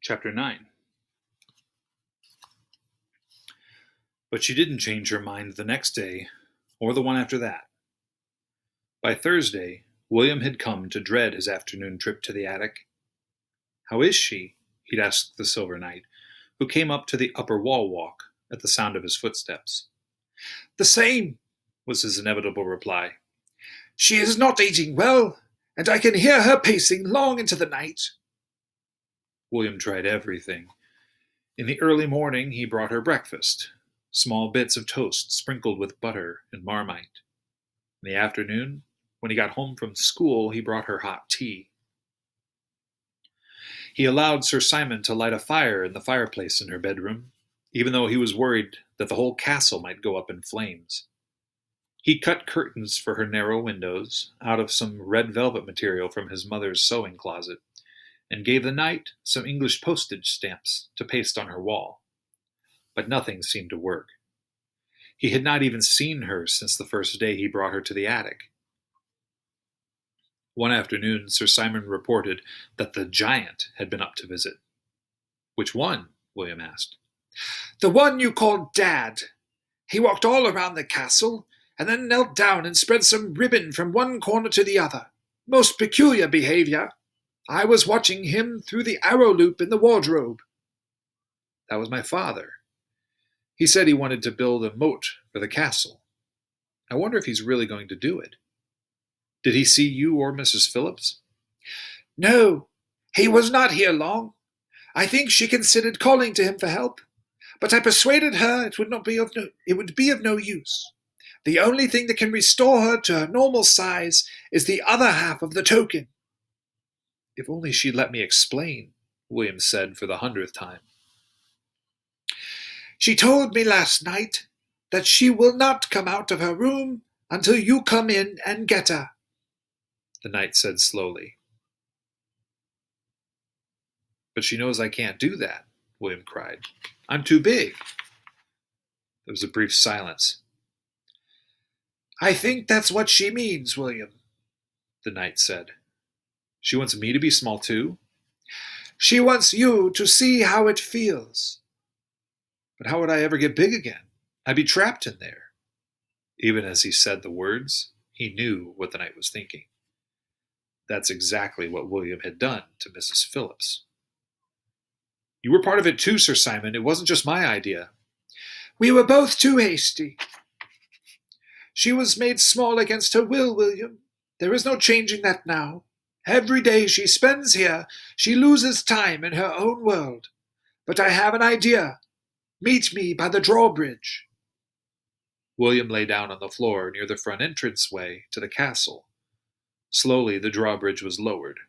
Chapter 9. But she didn't change her mind the next day, or the one after that. By Thursday, William had come to dread his afternoon trip to the attic. "How is she?" he'd asked the Silver Knight, who came up to the upper wall walk at the sound of his footsteps. "The same," was his inevitable reply. "She is not eating well, and I can hear her pacing long into the night." William tried everything. In the early morning he brought her breakfast, small bits of toast sprinkled with butter and Marmite. In the afternoon, when he got home from school, he brought her hot tea. He allowed Sir Simon to light a fire in the fireplace in her bedroom, even though he was worried that the whole castle might go up in flames. He cut curtains for her narrow windows out of some red velvet material from his mother's sewing closet, and gave the knight some English postage stamps to paste on her wall. But nothing seemed to work. He had not even seen her since the first day he brought her to the attic. One afternoon, Sir Simon reported that the giant had been up to visit. "Which one?" William asked. "The one you called Dad. He walked all around the castle, and then knelt down and spread some ribbon from one corner to the other. Most peculiar behavior. I was watching him through the arrow loop in the wardrobe." "That was my father. He said he wanted to build a moat for the castle. I wonder if he's really going to do it. Did he see you or Mrs. Phillips?" "No, he was not here long. I think she considered calling to him for help, but I persuaded her it would be of no use. The only thing that can restore her to her normal size is the other half of the token." "If only she'd let me explain," William said for the 100th time. "She told me last night that she will not come out of her room until you come in and get her," the knight said slowly. "But she knows I can't do that," William cried. "I'm too big." There was a brief silence. "I think that's what she means, William," the knight said. "She wants me to be small too?" "She wants you to see how it feels." "But how would I ever get big again? I'd be trapped in there." Even as he said the words, he knew what the knight was thinking. That's exactly what William had done to Mrs. Phillips. "You were part of it too, Sir Simon. It wasn't just my idea." "We were both too hasty. She was made small against her will, William. There is no changing that now. Every day she spends here, she loses time in her own world. But I have an idea. Meet me by the drawbridge." William lay down on the floor near the front entranceway to the castle. Slowly the drawbridge was lowered.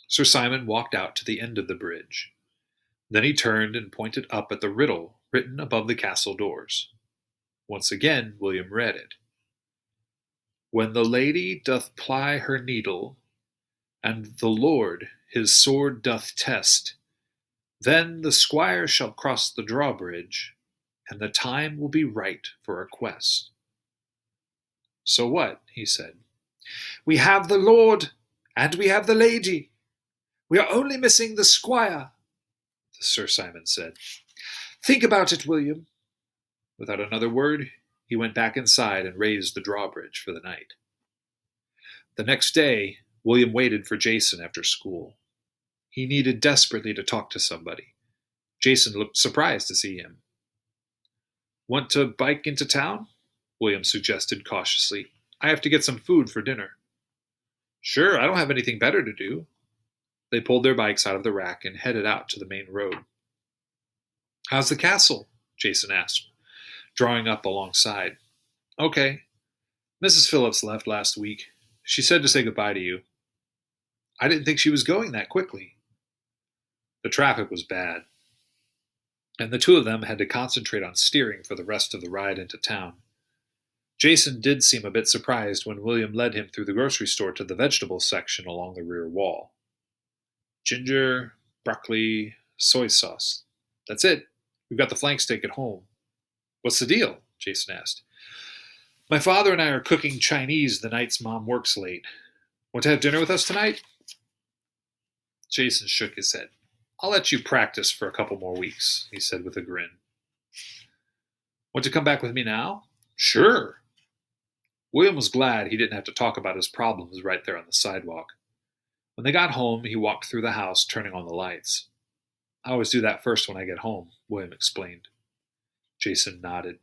Sir Simon walked out to the end of the bridge. Then he turned and pointed up at the riddle written above the castle doors. Once again William read it. "When the lady doth ply her needle, and the lord his sword doth test, then the squire shall cross the drawbridge, and the time will be right for a quest." "So what?" he said. "We have the lord, and we have the lady. We are only missing the squire," Sir Simon said. "Think about it, William." Without another word, he went back inside and raised the drawbridge for the night. The next day, William waited for Jason after school. He needed desperately to talk to somebody. Jason looked surprised to see him. "Want to bike into town?" William suggested cautiously. "I have to get some food for dinner." "Sure, I don't have anything better to do." They pulled their bikes out of the rack and headed out to the main road. "How's the castle?" Jason asked, drawing up alongside. "Okay. Mrs. Phillips left last week. She said to say goodbye to you." "I didn't think she was going that quickly." The traffic was bad, and the two of them had to concentrate on steering for the rest of the ride into town. Jason did seem a bit surprised when William led him through the grocery store to the vegetables section along the rear wall. "Ginger, broccoli, soy sauce. That's it. We've got the flank steak at home." "What's the deal?" Jason asked. "My father and I are cooking Chinese the nights Mom works late. Want to have dinner with us tonight?" Jason shook his head. I'll let you practice for a couple more weeks, he said with a grin. Want to come back with me now? Sure. William was glad he didn't have to talk about his problems right there on the sidewalk. When they got home, he walked through the house, turning on the lights. I always do that first when I get home, William explained. Jason nodded.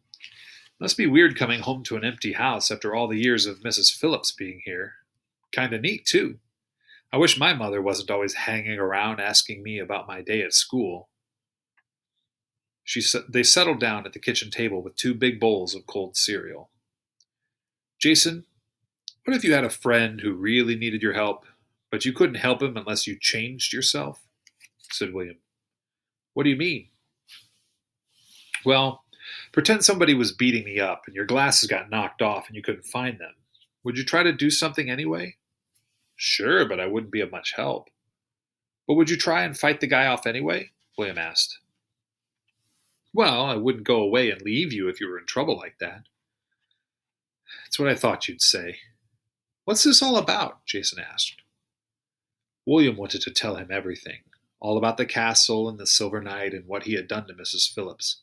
Must be weird coming home to an empty house after all the years of Mrs. Phillips being here. Kinda neat, too. I wish my mother wasn't always hanging around asking me about my day at school. They settled down at the kitchen table with two big bowls of cold cereal. Jason, what if you had a friend who really needed your help, but you couldn't help him unless you changed yourself? Said William. What do you mean? Well, pretend somebody was beating me up and your glasses got knocked off and you couldn't find them. Would you try to do something anyway? Sure, but I wouldn't be of much help. But would you try and fight the guy off anyway? William asked. Well, I wouldn't go away and leave you if you were in trouble like that. That's what I thought you'd say. What's this all about? Jason asked. William wanted to tell him everything, all about the castle and the Silver Knight and what he had done to Mrs. Phillips.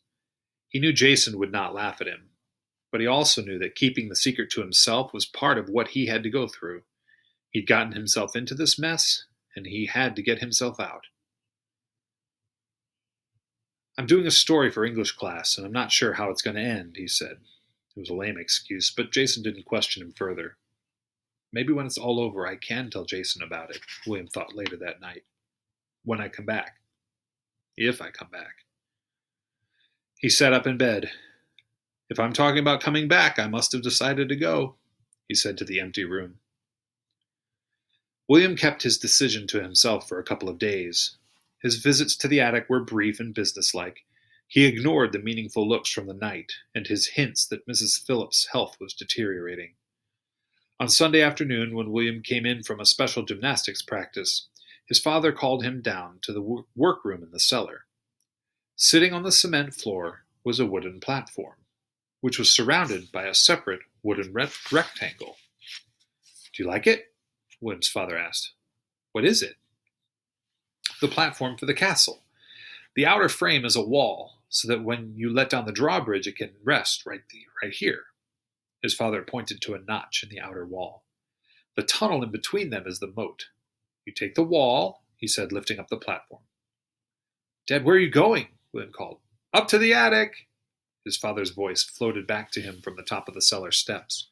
He knew Jason would not laugh at him, but he also knew that keeping the secret to himself was part of what he had to go through. He'd gotten himself into this mess, and he had to get himself out. I'm doing a story for English class, and I'm not sure how it's going to end, he said. It was a lame excuse, but Jason didn't question him further. Maybe when it's all over, I can tell Jason about it, William thought later that night. When I come back. If I come back. He sat up in bed. If I'm talking about coming back, I must have decided to go, he said to the empty room. William kept his decision to himself for a couple of days. His visits to the attic were brief and businesslike. He ignored the meaningful looks from the knight and his hints that Mrs. Phillips' health was deteriorating. On Sunday afternoon, when William came in from a special gymnastics practice, his father called him down to the workroom in the cellar. Sitting on the cement floor was a wooden platform, which was surrounded by a separate wooden rectangle. Do you like it? William's father asked. What is it? The platform for the castle. The outer frame is a wall, so that when you let down the drawbridge, it can rest right here. His father pointed to a notch in the outer wall. The tunnel in between them is the moat. You take the wall, he said, lifting up the platform. Dad, where are you going? William called. Up to the attic. His father's voice floated back to him from the top of the cellar steps.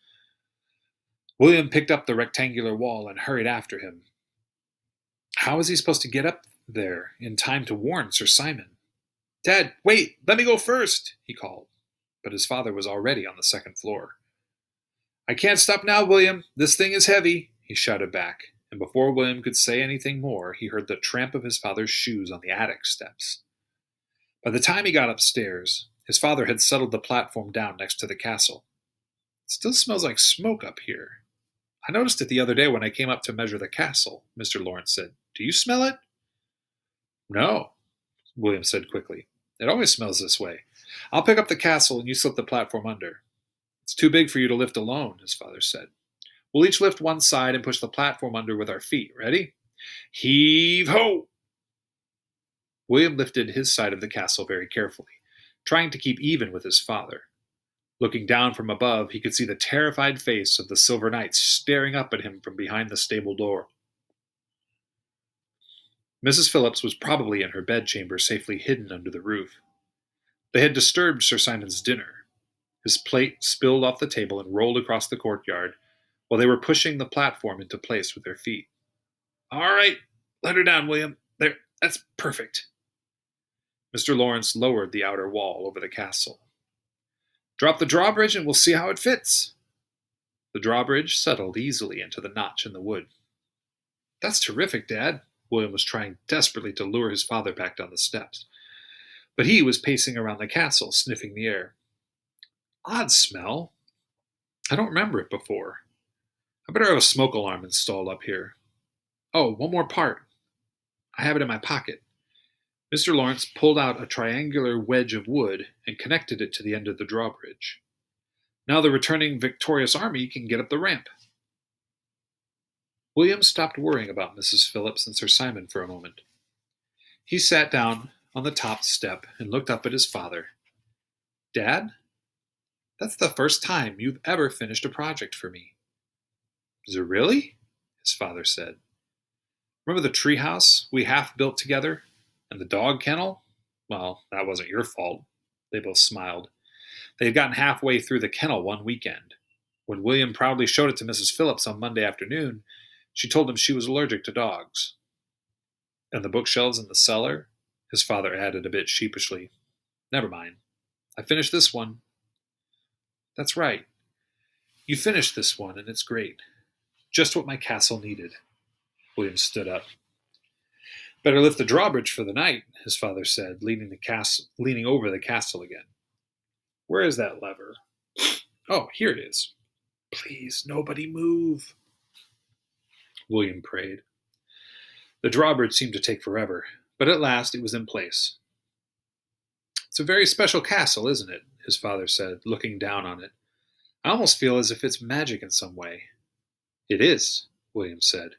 William picked up the rectangular wall and hurried after him. How was he supposed to get up there in time to warn Sir Simon? Dad, wait, let me go first, he called. But his father was already on the second floor. I can't stop now, William. This thing is heavy, he shouted back, and before William could say anything more, he heard the tramp of his father's shoes on the attic steps. By the time he got upstairs, his father had settled the platform down next to the castle. It still smells like smoke up here. I noticed it the other day when I came up to measure the castle, Mr. Lawrence said. Do you smell it? No, William said quickly. It always smells this way. I'll pick up the castle and you slip the platform under. It's too big for you to lift alone, his father said. We'll each lift one side and push the platform under with our feet. Ready? Heave-ho! William lifted his side of the castle very carefully, trying to keep even with his father. Looking down from above, he could see the terrified face of the Silver Knight staring up at him from behind the stable door. Mrs. Phillips was probably in her bedchamber, safely hidden under the roof. They had disturbed Sir Simon's dinner. His plate spilled off the table and rolled across the courtyard, while they were pushing the platform into place with their feet. All right, let her down, William. There, that's perfect. Mr. Lawrence lowered the outer wall over the castle. Drop the drawbridge and we'll see how it fits. The drawbridge settled easily into the notch in the wood. That's terrific, Dad. William was trying desperately to lure his father back down the steps. But he was pacing around the castle, sniffing the air. Odd smell. I don't remember it before. I better have a smoke alarm installed up here. Oh, one more part. I have it in my pocket. Mr. Lawrence pulled out a triangular wedge of wood and connected it to the end of the drawbridge. Now the returning victorious army can get up the ramp. William stopped worrying about Mrs. Phillips and Sir Simon for a moment. He sat down on the top step and looked up at his father. Dad, that's the first time you've ever finished a project for me. Is it really? His father said. Remember the treehouse we half built together? And the dog kennel? Well, that wasn't your fault. They both smiled. They had gotten halfway through the kennel one weekend. When William proudly showed it to Mrs. Phillips on Monday afternoon, she told him she was allergic to dogs. And the bookshelves in the cellar? His father added a bit sheepishly. Never mind. I finished this one. That's right. You finished this one, and it's great. Just what my castle needed. William stood up. Better lift the drawbridge for the night, his father said, leaning over the castle again. Where is that lever? Oh, here it is. Please, nobody move, William prayed. The drawbridge seemed to take forever, but at last it was in place. It's a very special castle, isn't it? His father said, looking down on it. I almost feel as if it's magic in some way. It is, William said.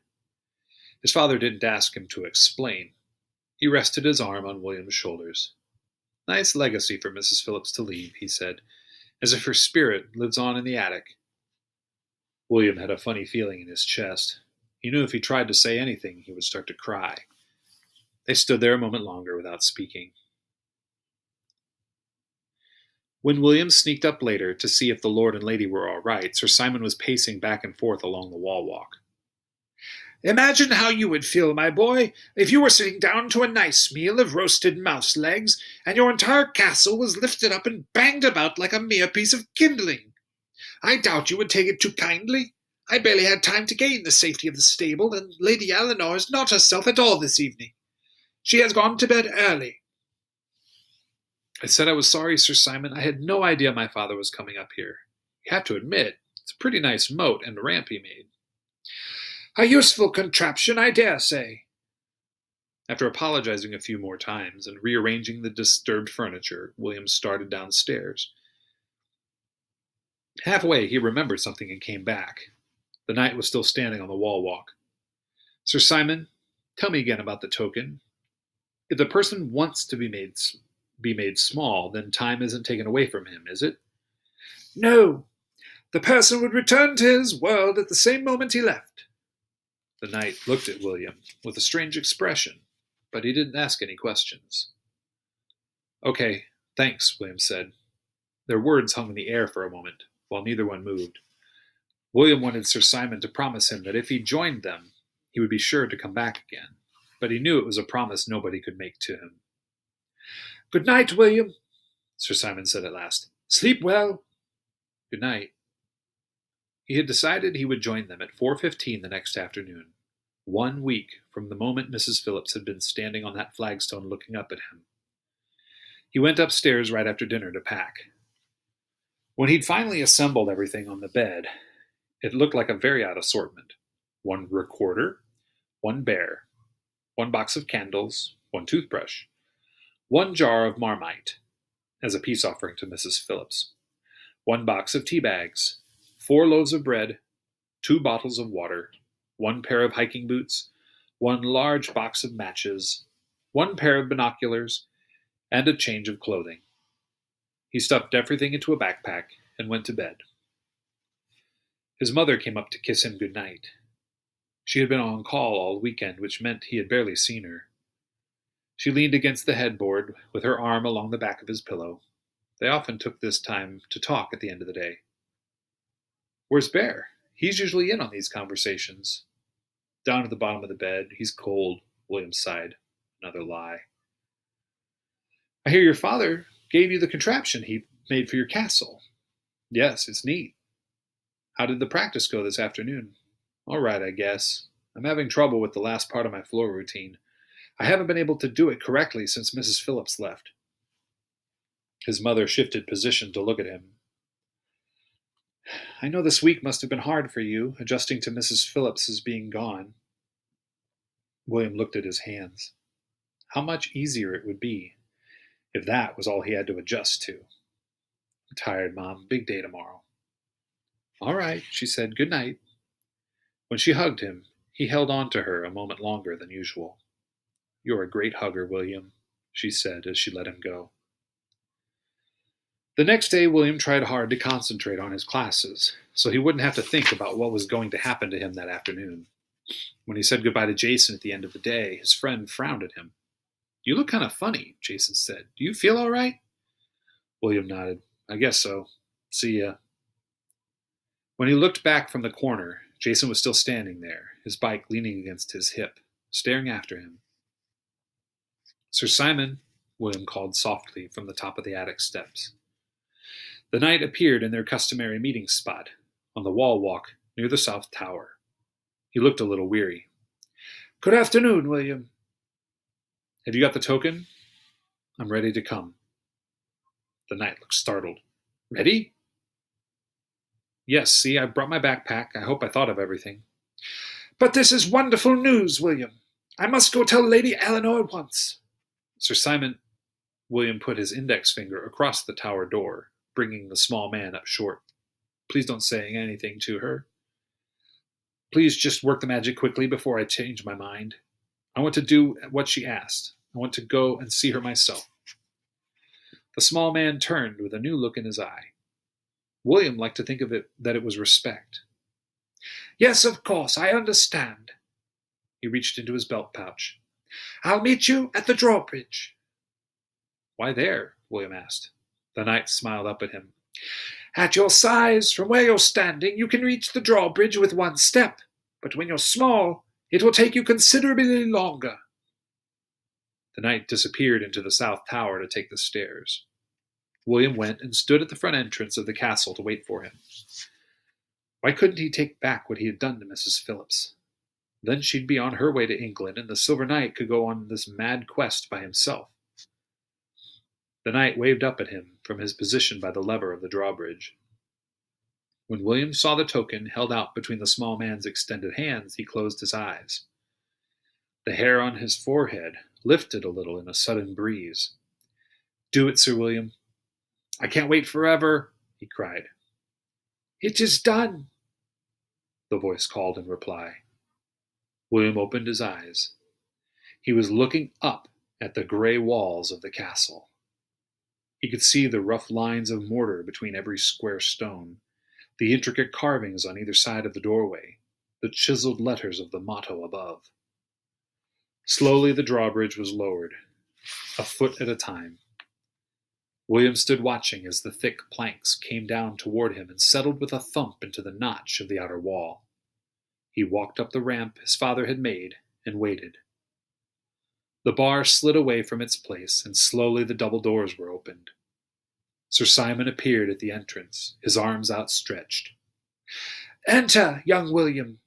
His father didn't ask him to explain. He rested his arm on William's shoulders. Nice legacy for Mrs. Phillips to leave, he said, as if her spirit lives on in the attic. William had a funny feeling in his chest. He knew if he tried to say anything, he would start to cry. They stood there a moment longer without speaking. When William sneaked up later to see if the Lord and Lady were all right, Sir Simon was pacing back and forth along the wall walk. Imagine how you would feel, my boy, if you were sitting down to a nice meal of roasted mouse legs, and your entire castle was lifted up and banged about like a mere piece of kindling. I doubt you would take it too kindly. I barely had time to gain the safety of the stable, and Lady Eleanor is not herself at all this evening. She has gone to bed early. I said I was sorry, Sir Simon. I had no idea my father was coming up here. You have to admit, it's a pretty nice moat and ramp he made. A useful contraption, I dare say. After apologizing a few more times and rearranging the disturbed furniture, William started downstairs. Halfway, he remembered something and came back. The knight was still standing on the wall walk. Sir Simon, tell me again about the token. If the person wants to be made small, then time isn't taken away from him, is it? No. The person would return to his world at the same moment he left. The knight looked at William with a strange expression, but he didn't ask any questions. Okay, thanks, William said. Their words hung in the air for a moment, while neither one moved. William wanted Sir Simon to promise him that if he joined them, he would be sure to come back again, but he knew it was a promise nobody could make to him. Good night, William, Sir Simon said at last. Sleep well. Good night. He had decided he would join them at 4:15 the next afternoon, 1 week from the moment Mrs. Phillips had been standing on that flagstone looking up at him. He went upstairs right after dinner to pack. When he'd finally assembled everything on the bed, it looked like a very odd assortment. 1 recorder, 1 bear, 1 box of candles, 1 toothbrush, 1 jar of Marmite, as a peace offering to Mrs. Phillips, 1 box of tea bags, 4 loaves of bread, 2 bottles of water, 1 pair of hiking boots, 1 large box of matches, 1 pair of binoculars, and a change of clothing. He stuffed everything into a backpack and went to bed. His mother came up to kiss him good night. She had been on call all weekend, which meant he had barely seen her. She leaned against the headboard with her arm along the back of his pillow. They often took this time to talk at the end of the day. Where's Bear? He's usually in on these conversations. Down at the bottom of the bed. He's cold, William sighed. Another lie. I hear your father gave you the contraption he made for your castle. Yes, it's neat. How did the practice go this afternoon? All right, I guess. I'm having trouble with the last part of my floor routine. I haven't been able to do it correctly since Mrs. Phillips left. His mother shifted position to look at him. I know this week must have been hard for you, adjusting to Mrs. Phillips's being gone. William looked at his hands. How much easier it would be if that was all he had to adjust to. I'm tired, Mom. Big day tomorrow. All right, she said. Good night. When she hugged him, he held on to her a moment longer than usual. "You're a great hugger, William," she said as she let him go. The next day, William tried hard to concentrate on his classes, so he wouldn't have to think about what was going to happen to him that afternoon. When he said goodbye to Jason at the end of the day, his friend frowned at him. "You look kind of funny," Jason said. "Do you feel all right?" William nodded. "I guess so. See ya." When he looked back from the corner, Jason was still standing there, his bike leaning against his hip, staring after him. "Sir Simon," William called softly from the top of the attic steps. The knight appeared in their customary meeting spot, on the wall walk near the south tower. He looked a little weary. "Good afternoon, William." "Have you got the token?" "I'm ready to come." The knight looked startled. "Ready?" "Yes, see, I brought my backpack. I hope I thought of everything." "But this is wonderful news, William. I must go tell Lady Eleanor at once." "Sir Simon," William put his index finger across the tower door, bringing the small man up short. "Please don't say anything to her. Please just work the magic quickly before I change my mind. I want to do what she asked. I want to go and see her myself." The small man turned with a new look in his eye. William liked to think of it that it was respect. "Yes, of course, I understand." He reached into his belt pouch. "I'll meet you at the drawbridge." "Why there?" William asked. The knight smiled up at him. "At your size, from where you're standing, you can reach the drawbridge with one step. But when you're small, it will take you considerably longer." The knight disappeared into the south tower to take the stairs. William went and stood at the front entrance of the castle to wait for him. Why couldn't he take back what he had done to Mrs. Phillips? Then she'd be on her way to England, and the Silver Knight could go on this mad quest by himself. The knight waved up at him from his position by the lever of the drawbridge. When William saw the token held out between the small man's extended hands, he closed his eyes. The hair on his forehead lifted a little in a sudden breeze. "Do it, Sir William." "I can't wait forever," he cried. "It is done," the voice called in reply. William opened his eyes. He was looking up at the gray walls of the castle. He could see the rough lines of mortar between every square stone, the intricate carvings on either side of the doorway, the chiseled letters of the motto above. Slowly the drawbridge was lowered, a foot at a time. William stood watching as the thick planks came down toward him and settled with a thump into the notch of the outer wall. He walked up the ramp his father had made and waited. The bar slid away from its place, and slowly the double doors were opened. Sir Simon appeared at the entrance, his arms outstretched. "Enter, young William.